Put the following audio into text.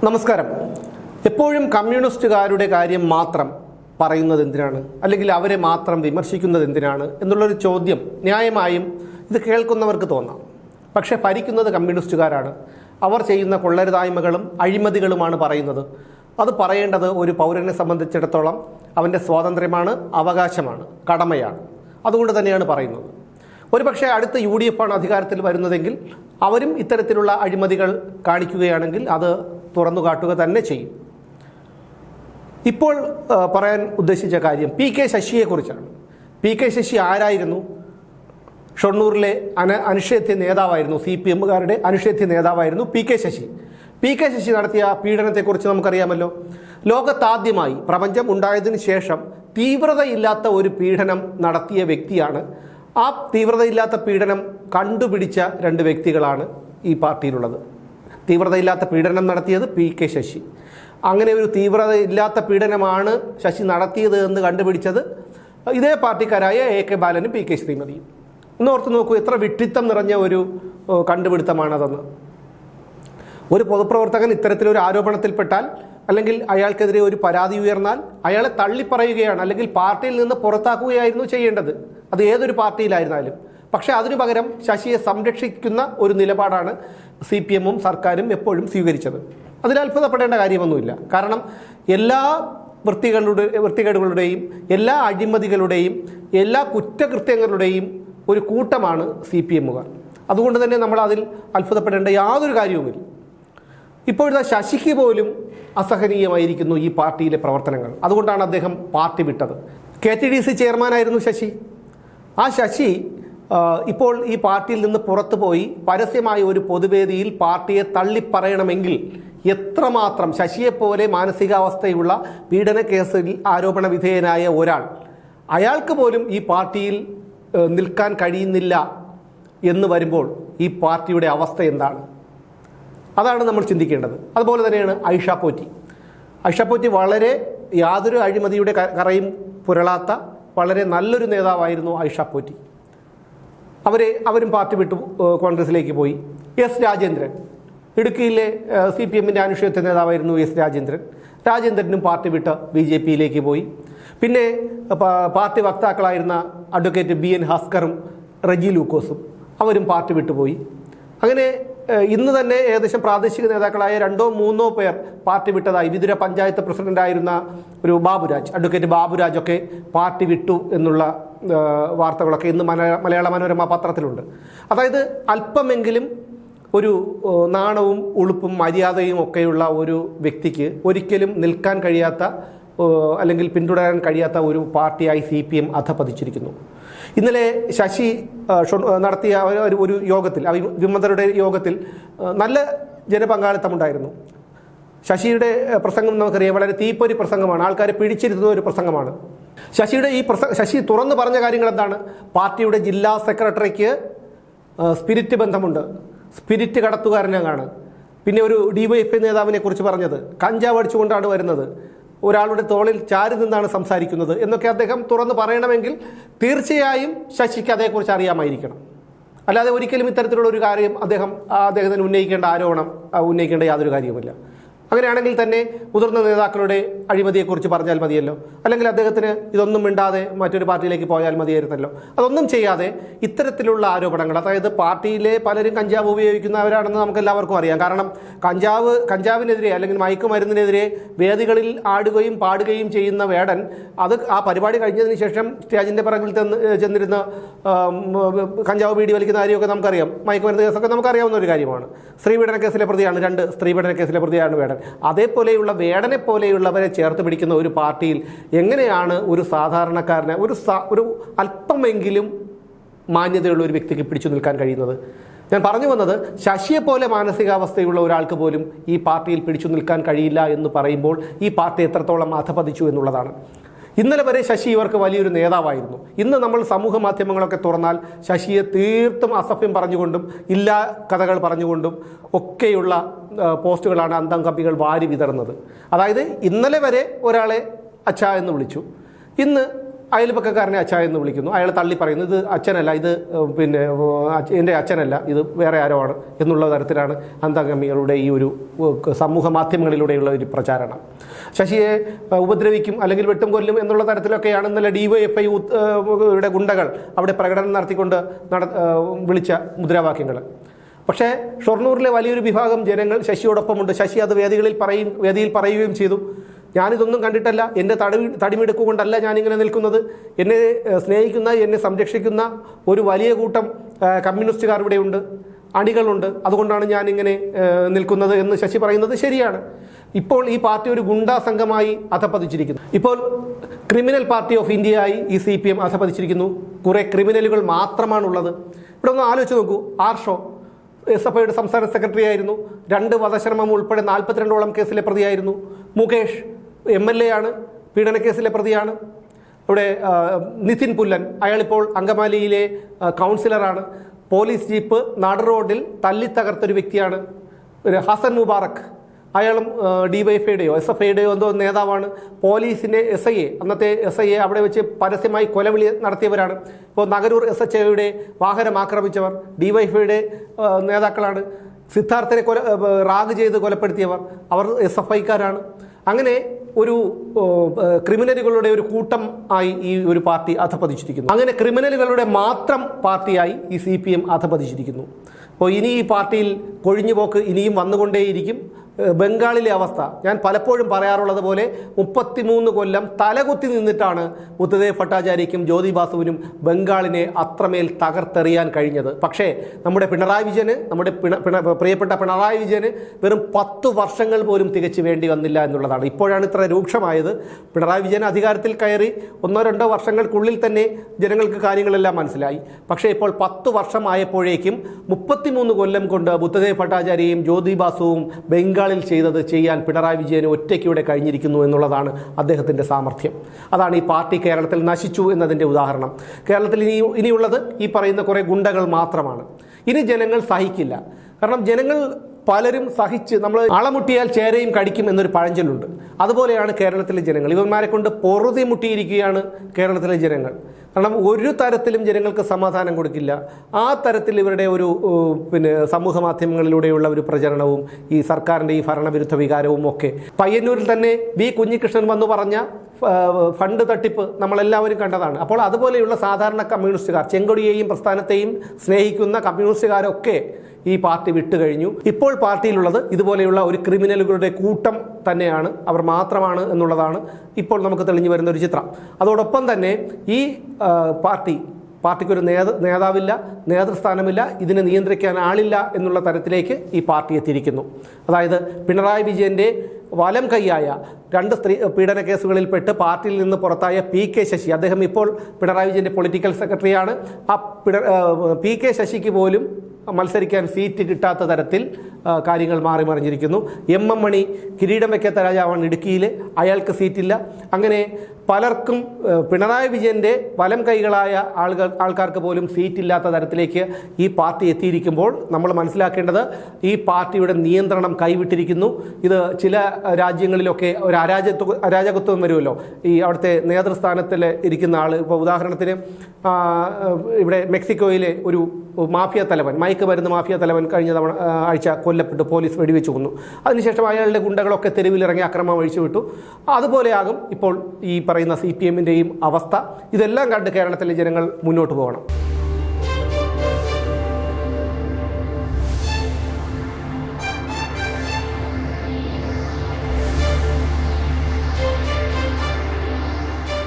നമസ്കാരം. എപ്പോഴും കമ്മ്യൂണിസ്റ്റുകാരുടെ കാര്യം മാത്രം പറയുന്നത് എന്തിനാണ്, അല്ലെങ്കിൽ അവരെ മാത്രം വിമർശിക്കുന്നത് എന്തിനാണ് എന്നുള്ളൊരു ചോദ്യം ന്യായമായും ഇത് കേൾക്കുന്നവർക്ക് തോന്നാം. പക്ഷേ ഭരിക്കുന്നത് കമ്മ്യൂണിസ്റ്റുകാരാണ്. അവർ ചെയ്യുന്ന കൊള്ളരുതായ്മകളും അഴിമതികളുമാണ് പറയുന്നത്. അത് പറയേണ്ടത് ഒരു പൗരനെ സംബന്ധിച്ചിടത്തോളം അവൻ്റെ സ്വാതന്ത്ര്യമാണ്, അവകാശമാണ്, കടമയാണ്. അതുകൊണ്ട് തന്നെയാണ് പറയുന്നത്. ഒരുപക്ഷെ അടുത്ത UDF ആണ് അധികാരത്തിൽ വരുന്നതെങ്കിൽ അവരും ഇത്തരത്തിലുള്ള അഴിമതികൾ കാണിക്കുകയാണെങ്കിൽ അത് തുറന്നു കാട്ടുക തന്നെ ചെയ്യും. ഇപ്പോൾ പറയാൻ ഉദ്ദേശിച്ച കാര്യം PK ശശിയെക്കുറിച്ചാണ്. PK ശശി ആരായിരുന്നു? ഷൊർണൂരിലെ അനിഷേധ്യ നേതാവായിരുന്നു. CPMകാരുടെ അനിഷേധ്യ നേതാവായിരുന്നു PK ശശി. PK ശശി നടത്തിയ പീഡനത്തെക്കുറിച്ച് നമുക്കറിയാമല്ലോ. ലോകത്താദ്യമായി പ്രപഞ്ചം ഉണ്ടായതിനു ശേഷം തീവ്രതയില്ലാത്ത ഒരു പീഡനം നടത്തിയ വ്യക്തിയാണ്. ആ തീവ്രതയില്ലാത്ത പീഡനം കണ്ടുപിടിച്ച രണ്ട് വ്യക്തികളാണ് ഈ പാർട്ടിയിലുള്ളത്. തീവ്രതയില്ലാത്ത പീഡനം നടത്തിയത് PK ശശി. അങ്ങനെ ഒരു തീവ്രതയില്ലാത്ത പീഡനമാണ് ശശി നടത്തിയത് എന്ന് കണ്ടുപിടിച്ചത് ഇതേ പാർട്ടിക്കാരായ AK ബാലനും PK ശ്രീമതിയും. ഒന്ന് ഓർത്ത് നോക്കൂ, എത്ര വിഡ്ഢിത്തം നിറഞ്ഞ ഒരു കണ്ടുപിടുത്തമാണതെന്ന്. ഒരു പൊതുപ്രവർത്തകൻ ഇത്തരത്തിലൊരു ആരോപണത്തിൽപ്പെട്ടാൽ അല്ലെങ്കിൽ അയാൾക്കെതിരെ ഒരു പരാതി ഉയർന്നാൽ അയാളെ തള്ളിപ്പറയുകയാണ്, അല്ലെങ്കിൽ പാർട്ടിയിൽ നിന്ന് പുറത്താക്കുകയായിരുന്നു ചെയ്യേണ്ടത്, അത് ഏതൊരു പാർട്ടിയിലായിരുന്നാലും. പക്ഷേ അതിനു പകരം ശശിയെ സംരക്ഷിക്കുന്ന ഒരു നിലപാടാണ് CPMും സർക്കാരും എപ്പോഴും സ്വീകരിച്ചത്. അതിൽ അത്ഭുതപ്പെടേണ്ട കാര്യമൊന്നുമില്ല. കാരണം എല്ലാ വൃത്തികേടുകളുടെയും എല്ലാ അഴിമതികളുടെയും എല്ലാ കുറ്റകൃത്യങ്ങളുടെയും ഒരു കൂട്ടമാണ് CPMുകാർ. അതുകൊണ്ട് തന്നെ നമ്മൾ അതിൽ അത്ഭുതപ്പെടേണ്ട യാതൊരു കാര്യവുമില്ല. ഇപ്പോഴത്തെ ശശിക്ക് പോലും അസഹനീയമായിരിക്കുന്നു ഈ പാർട്ടിയിലെ പ്രവർത്തനങ്ങൾ. അതുകൊണ്ടാണ് അദ്ദേഹം പാർട്ടി വിട്ടത്. KTDC ചെയർമാനായിരുന്നു ശശി. ആ ശശി ഇപ്പോൾ ഈ പാർട്ടിയിൽ നിന്ന് പുറത്തു പോയി പരസ്യമായ ഒരു പൊതുവേദിയിൽ പാർട്ടിയെ തള്ളിപ്പറയണമെങ്കിൽ എത്രമാത്രം ശശിയെപ്പോലെ മാനസികാവസ്ഥയുള്ള പീഡന കേസിൽ ആരോപണ വിധേയനായ ഒരാൾ, അയാൾക്ക് പോലും ഈ പാർട്ടിയിൽ നിൽക്കാൻ കഴിയുന്നില്ല എന്ന് വരുമ്പോൾ ഈ പാർട്ടിയുടെ അവസ്ഥ എന്താണ്? അതാണ് നമ്മൾ ചിന്തിക്കേണ്ടത്. അതുപോലെ തന്നെയാണ് ഐഷ പോറ്റി വളരെ യാതൊരു അഴിമതിയുടെ കറയും പുരളാത്ത വളരെ നല്ലൊരു നേതാവായിരുന്നു ഐഷ പോറ്റി. അവരും പാർട്ടി വിട്ടു കോൺഗ്രസിലേക്ക് പോയി. രാജേന്ദ്രൻ, ഇടുക്കിയിലെ CPMന്റെ അനിഷേധ്യ നേതാവായിരുന്നു രാജേന്ദ്രനും പാർട്ടി വിട്ട് BJPയിലേക്ക് പോയി. പിന്നെ പാർട്ടി വക്താക്കളായിരുന്ന അഡ്വക്കേറ്റ് BN ഭാസ്കറും റെജി ലൂക്കോസും അവരും പാർട്ടി വിട്ടുപോയി. അങ്ങനെ ഇന്ന് തന്നെ ഏകദേശം പ്രാദേശിക നേതാക്കളായ 2-3 പേർ പാർട്ടി വിട്ടതായി വിതുര പഞ്ചായത്ത് പ്രസിഡന്റായിരുന്ന ഒരു അഡ്വക്കേറ്റ് ബാബുരാജൊക്കെ പാർട്ടി വിട്ടു എന്നുള്ള വാർത്തകളൊക്കെ ഇന്ന് മലയാള മനോരമ പത്രത്തിലുണ്ട്. അതായത് അല്പമെങ്കിലും ഒരു നാണവും ഉളുപ്പും മര്യാദയും ഒക്കെയുള്ള ഒരു വ്യക്തിക്ക് ഒരിക്കലും നിൽക്കാൻ കഴിയാത്ത അല്ലെങ്കിൽ പിന്തുടരാൻ കഴിയാത്ത ഒരു പാർട്ടിയായി CPM അധപതിച്ചിരിക്കുന്നു. ഇന്നലെ ശശി നടത്തിയ ഒരു യോഗത്തിൽ, വിമതരുടെ യോഗത്തിൽ നല്ല ജനപങ്കാളിത്തമുണ്ടായിരുന്നു. ശശിയുടെ പ്രസംഗം നമുക്കറിയാം, വളരെ തീപ്പൊരി പ്രസംഗമാണ്, ആൾക്കാരെ പിടിച്ചിരുത്തുന്ന ഒരു പ്രസംഗമാണ്. ശശി തുറന്നു പറഞ്ഞ കാര്യങ്ങൾ എന്താണ്? പാർട്ടിയുടെ ജില്ലാ സെക്രട്ടറിക്ക് സ്പിരിറ്റ് ബന്ധമുണ്ട്, സ്പിരിറ്റ് കടത്തുകാരനാണ്. പിന്നെ ഒരു DYFI നേതാവിനെ കുറിച്ച് പറഞ്ഞത് കഞ്ചാവ് അടിച്ചുകൊണ്ടാണ് വരുന്നത്, ഒരാളുടെ തോളിൽ ചാരി നിന്നാണ് സംസാരിക്കുന്നത് എന്നൊക്കെ അദ്ദേഹം തുറന്ന് പറയണമെങ്കിൽ തീർച്ചയായും ശശിക്ക് അതേക്കുറിച്ച് അറിയാമായിരിക്കണം. അല്ലാതെ ഒരിക്കലും ഇത്തരത്തിലുള്ള ഒരു കാര്യം അദ്ദേഹത്തിന് ഉന്നയിക്കേണ്ട യാതൊരു കാര്യവുമില്ല. അങ്ങനെയാണെങ്കിൽ തന്നെ മുതിർന്ന നേതാക്കളുടെ അഴിമതിയെക്കുറിച്ച് പറഞ്ഞാൽ മതിയല്ലോ, അല്ലെങ്കിൽ അദ്ദേഹത്തിന് ഇതൊന്നും മിണ്ടാതെ മറ്റൊരു പാർട്ടിയിലേക്ക് പോയാൽ മതിയായിരുന്നല്ലോ. അതൊന്നും ചെയ്യാതെ ഇത്തരത്തിലുള്ള ആരോപണങ്ങൾ, അതായത് പാർട്ടിയിലെ പലരും കഞ്ചാവ് ഉപയോഗിക്കുന്നവരാണെന്ന് നമുക്ക് എല്ലാവർക്കും അറിയാം. കാരണം കഞ്ചാവിനെതിരെ അല്ലെങ്കിൽ മയക്കുമരുന്നിനെതിരെ വേദികളിൽ ആടുകയും പാടുകയും ചെയ്യുന്ന വേടൻ അത് ആ പരിപാടി കഴിഞ്ഞതിന് ശേഷം സ്റ്റേജിൻ്റെ പിറകിൽ ചെന്നിരുന്ന് കഞ്ചാവ് ബീഡി വലിക്കുന്ന കാര്യമൊക്കെ നമുക്കറിയാം. മയക്കുമരുന്ന് കേസൊക്കെ നമുക്കറിയാവുന്ന ഒരു കാര്യമാണ്. സ്ത്രീപീഡന കേസിലെ പ്രതിയാണ്, 2 സ്ത്രീപീഡന കേസിലെ പ്രതിയാണ് വേടൻ. അതേപോലെയുള്ള വേടനെ പോലെയുള്ളവരെ ചേർത്ത് പിടിക്കുന്ന ഒരു പാർട്ടിയിൽ എങ്ങനെയാണ് ഒരു സാധാരണക്കാരനെ, ഒരു അല്പമെങ്കിലും മാന്യതയുള്ള ഒരു വ്യക്തിക്ക് പിടിച്ചു നിൽക്കാൻ കഴിയുന്നത്? ഞാൻ പറഞ്ഞു വന്നത്, ശശിയെപ്പോലെ മാനസികാവസ്ഥയുള്ള ഒരാൾക്ക് പോലും ഈ പാർട്ടിയിൽ പിടിച്ചു നിൽക്കാൻ കഴിയില്ല എന്ന് പറയുമ്പോൾ ഈ പാർട്ടി എത്രത്തോളം അധപതിച്ചു എന്നുള്ളതാണ്. ഇന്നലെ വരെ ശശി ഇവർക്ക് വലിയൊരു നേതാവായിരുന്നു. ഇന്ന് നമ്മൾ സമൂഹ മാധ്യമങ്ങളൊക്കെ തുറന്നാൽ ശശിയെ തീർത്തും അസഭ്യം പറഞ്ഞുകൊണ്ടും ഇല്ലാ കഥകൾ പറഞ്ഞുകൊണ്ടും ഒക്കെയുള്ള പോസ്റ്റുകളാണ് അന്തം കപ്പികൾ വാരി വിതറുന്നത്. അതായത് ഇന്നലെ വരെ ഒരാളെ അച്ഛ എന്ന് വിളിച്ചു, ഇന്ന് അയൽപക്കക്കാരനെ അച്ഛ എന്ന് വിളിക്കുന്നു. അയാൾ തള്ളി പറയുന്നു ഇത് അച്ഛനല്ല, ഇത് പിന്നെ എൻ്റെ അച്ഛനല്ല, ഇത് വേറെ ആരോ ആണ് എന്നുള്ള തരത്തിലാണ് അന്തംഗമികളുടെ ഈ ഒരു സമൂഹ മാധ്യമങ്ങളിലൂടെയുള്ള ഒരു പ്രചാരണം. ശശിയെ ഉപദ്രവിക്കും അല്ലെങ്കിൽ വെട്ടും കൊല്ലും എന്നുള്ള തരത്തിലൊക്കെയാണ് ഇന്നലെ DYFI യുടെ ഗുണ്ടകൾ അവിടെ പ്രകടനം നടത്തിക്കൊണ്ട് വിളിച്ച മുദ്രാവാക്യങ്ങൾ. പക്ഷേ ഷൊർണൂരിലെ വലിയൊരു വിഭാഗം ജനങ്ങൾ ശശിയോടൊപ്പമുണ്ട്. ശശി അത് വേദിയിൽ പറയുകയും ചെയ്തു. ഞാനിതൊന്നും കണ്ടിട്ടല്ല, എൻ്റെ തടിമെടുക്കുകൊണ്ടല്ല ഞാനിങ്ങനെ നിൽക്കുന്നത്. എന്നെ സ്നേഹിക്കുന്ന, എന്നെ സംരക്ഷിക്കുന്ന ഒരു വലിയ കൂട്ടം കമ്മ്യൂണിസ്റ്റുകാർ ഇവിടെയുണ്ട്, അണികളുണ്ട്, അതുകൊണ്ടാണ് ഞാനിങ്ങനെ നിൽക്കുന്നത് എന്ന് ശശി പറയുന്നത് ശരിയാണ്. ഇപ്പോൾ ഈ പാർട്ടി ഒരു ഗുണ്ടാ സംഘമായി അധപ്പതിച്ചിരിക്കുന്നു. ഇപ്പോൾ ക്രിമിനൽ പാർട്ടി ഓഫ് ഇന്ത്യയായി ഈ CPM അധപ്പതിച്ചിരിക്കുന്നു. കുറേ ക്രിമിനലുകൾ മാത്രമാണുള്ളത്. ഇവിടെ ഒന്ന് ആലോചിച്ച് നോക്കൂ. ആർഷോ SFIയുടെ സംസ്ഥാന സെക്രട്ടറി ആയിരുന്നു. 2 വധശ്രമം ഉൾപ്പെടെ 42ഓളം കേസിലെ പ്രതിയായിരുന്നു. മുകേഷ് MLA ആണ്, പീഡനക്കേസിലെ പ്രതിയാണ്. ഇവിടെ നിതിൻ പുല്ലൻ, അയാളിപ്പോൾ അങ്കമാലിയിലെ കൗൺസിലറാണ്. പോലീസ് ജീപ്പ് നാട് റോഡിൽ തല്ലിത്തകർത്തൊരു വ്യക്തിയാണ്. ഹസൻ മുബാറക്, അയാളും DYFIയുടെയോ SFIയുടെയോ എന്തോ നേതാവാണ്. പോലീസിൻ്റെ SIA, അന്നത്തെ SIA അവിടെ വെച്ച് പരസ്യമായി കൊലവിളി നടത്തിയവരാണ്. ഇപ്പോൾ നഗരൂർ SHOയുടെ വാഹനം ആക്രമിച്ചവർ DYFIയുടെ നേതാക്കളാണ്. സിദ്ധാർത്ഥനെ റാഗ് ചെയ്ത് കൊലപ്പെടുത്തിയവർ അവർ SFIക്കാരാണ്. അങ്ങനെ ഒരു ക്രിമിനലുകളുടെ ഒരു കൂട്ടം ആയി ഈ ഒരു പാർട്ടി അധപ്പതിച്ചിരിക്കുന്നു. അങ്ങനെ ക്രിമിനലുകളുടെ മാത്രം പാർട്ടിയായി ഈ CPM അധപ്പതിച്ചിരിക്കുന്നു. അപ്പോൾ ഇനി ഈ പാർട്ടിയിൽ കൊഴിഞ്ഞുപോക്ക് ഇനിയും വന്നുകൊണ്ടേയിരിക്കും. ബംഗാളിലെ അവസ്ഥ ഞാൻ പലപ്പോഴും പറയാറുള്ളത് പോലെ 33 കൊല്ലം തലകുത്തി നിന്നിട്ടാണ് ബുദ്ധദേവ് ഭട്ടാചാര്യയ്ക്കും ജ്യോതി ബാസുവിനും ബംഗാളിനെ അത്രമേൽ തകർത്തെറിയാൻ കഴിഞ്ഞത്. പക്ഷേ നമ്മുടെ പിണറായി വിജയന്, നമ്മുടെ പ്രിയപ്പെട്ട പിണറായി വിജയന് വെറും 10 വർഷങ്ങൾ പോലും തികച്ചു വേണ്ടി വന്നില്ല എന്നുള്ളതാണ്. ഇപ്പോഴാണ് ഇത്ര രൂക്ഷമായത്. പിണറായി വിജയൻ അധികാരത്തിൽ കയറി 1-2 വർഷങ്ങൾക്കുള്ളിൽ തന്നെ ജനങ്ങൾക്ക് കാര്യങ്ങളെല്ലാം മനസ്സിലായി. പക്ഷേ ഇപ്പോൾ 10 വർഷമായപ്പോഴേക്കും 33 കൊല്ലം കൊണ്ട് ബുദ്ധദേവ് ഭട്ടാചാര്യയും ജ്യോതി ബാസുവും ബംഗാളിൽ ചെയ്യാൻ പിണറായി വിജയന് ഒറ്റയ്ക്കൂടെ കഴിഞ്ഞിരിക്കുന്നു എന്നുള്ളതാണ് അദ്ദേഹത്തിൻ്റെ സാമർഥ്യം. അതാണ് ഈ പാർട്ടി കേരളത്തിൽ നശിച്ചു എന്നതിൻ്റെ ഉദാഹരണം. കേരളത്തിൽ ഇനിയുള്ളത് ഈ പറയുന്ന കുറേ ഗുണ്ടകൾ മാത്രമാണ്. ഇനി ജനങ്ങൾ സഹിക്കില്ല. കാരണം ജനങ്ങൾ പലരും സഹിച്ച്, നമ്മൾ അളമുട്ടിയാൽ ചേരയും കടിക്കും എന്നൊരു പഴഞ്ചൊല്ലുണ്ട്. അതുപോലെയാണ് കേരളത്തിലെ ജനങ്ങൾ. ഇവന്മാരെ കൊണ്ട് പൊറുതി മുട്ടിയിരിക്കുകയാണ് കേരളത്തിലെ ജനങ്ങൾ. കാരണം ഒരു തരത്തിലും ജനങ്ങൾക്ക് സമാധാനം കൊടുക്കില്ല. ആ തരത്തിൽ ഇവരുടെ ഒരു സമൂഹ മാധ്യമങ്ങളിലൂടെയുള്ള ഒരു പ്രചരണവും ഈ സർക്കാരിൻ്റെ ഈ ഭരണവിരുദ്ധ വികാരവും ഒക്കെ. പയ്യന്നൂരിൽ തന്നെ V കുഞ്ഞികൃഷ്ണൻ വന്നു പറഞ്ഞ ഫണ്ട് തട്ടിപ്പ് നമ്മളെല്ലാവരും കണ്ടതാണ്. അപ്പോൾ അതുപോലെയുള്ള സാധാരണ കമ്മ്യൂണിസ്റ്റുകാർ, ചെങ്കൊടിയെയും പ്രസ്ഥാനത്തെയും സ്നേഹിക്കുന്ന കമ്മ്യൂണിസ്റ്റുകാരൊക്കെ ഈ പാർട്ടി വിട്ടുകഴിഞ്ഞു. ഇപ്പോൾ പാർട്ടിയിലുള്ളത് ഇതുപോലെയുള്ള ഒരു ക്രിമിനലുകളുടെ കൂട്ടം തന്നെയാണ്, അവർ മാത്രമാണ് എന്നുള്ളതാണ് ഇപ്പോൾ നമുക്ക് തെളിഞ്ഞു വരുന്ന ഒരു ചിത്രം. അതോടൊപ്പം തന്നെ ഈ പാർട്ടിക്കൊരു നേതാവില്ല, നേതൃസ്ഥാനമില്ല, ഇതിനെ നിയന്ത്രിക്കാൻ ആളില്ല എന്നുള്ള തരത്തിലേക്ക് ഈ പാർട്ടി എത്തിയിരിക്കുന്നു. അതായത് പിണറായി വിജയൻ്റെ വലം കൈയായ 2 സ്ത്രീ പീഡന കേസുകളിൽപ്പെട്ട് പാർട്ടിയിൽ നിന്ന് പുറത്തായ PK ശശി, അദ്ദേഹം ഇപ്പോൾ പിണറായി വിജയൻ്റെ പൊളിറ്റിക്കൽ സെക്രട്ടറിയാണ്. ആ PK ശശിക്ക് പോലും മത്സരിക്കാൻ സീറ്റ് കിട്ടാത്ത തരത്തിൽ കാര്യങ്ങൾ മാറി മറിഞ്ഞിരിക്കുന്നു. MM മണി കിരീടം വയ്ക്കാത്ത രാജാവാണ് ഇടുക്കിയിൽ, അയാൾക്ക് സീറ്റില്ല. അങ്ങനെ പലർക്കും പിണറായി വിജയൻ്റെ വലം കൈകളായ ആൾക്കാർക്ക് പോലും സീറ്റില്ലാത്ത തരത്തിലേക്ക് ഈ പാർട്ടി എത്തിയിരിക്കുമ്പോൾ നമ്മൾ മനസ്സിലാക്കേണ്ടത് ഈ പാർട്ടിയുടെ നിയന്ത്രണം കൈവിട്ടിരിക്കുന്നു. ഇത് ചില രാജ്യങ്ങളിലൊക്കെ ഒരു അരാജകത്വം വരുമല്ലോ. ഈ അവിടുത്തെ നേതൃസ്ഥാനത്തിൽ ഇരിക്കുന്ന ആൾ, ഇപ്പോൾ ഉദാഹരണത്തിന് ഇവിടെ മെക്സിക്കോയിലെ ഒരു മാഫിയ തലവൻ, മയക്കുമരുന്ന് മാഫിയ തലവൻ കഴിഞ്ഞ ആഴ്ച കൊല്ലപ്പെട്ടു, പോലീസ് വെടിവെച്ച് കൊന്നു. അതിനുശേഷം അയാളുടെ ഗുണ്ടകളൊക്കെ തെരുവിലിറങ്ങി അക്രമം അഴിച്ചുവിട്ടു. അതുപോലെയാകും ഇപ്പോൾ ഈ പറയുന്ന CPMൻ്റെയും അവസ്ഥ. ഇതെല്ലാം കണ്ട് കേരളത്തിലെ ജനങ്ങൾ മുന്നോട്ട് പോകണം.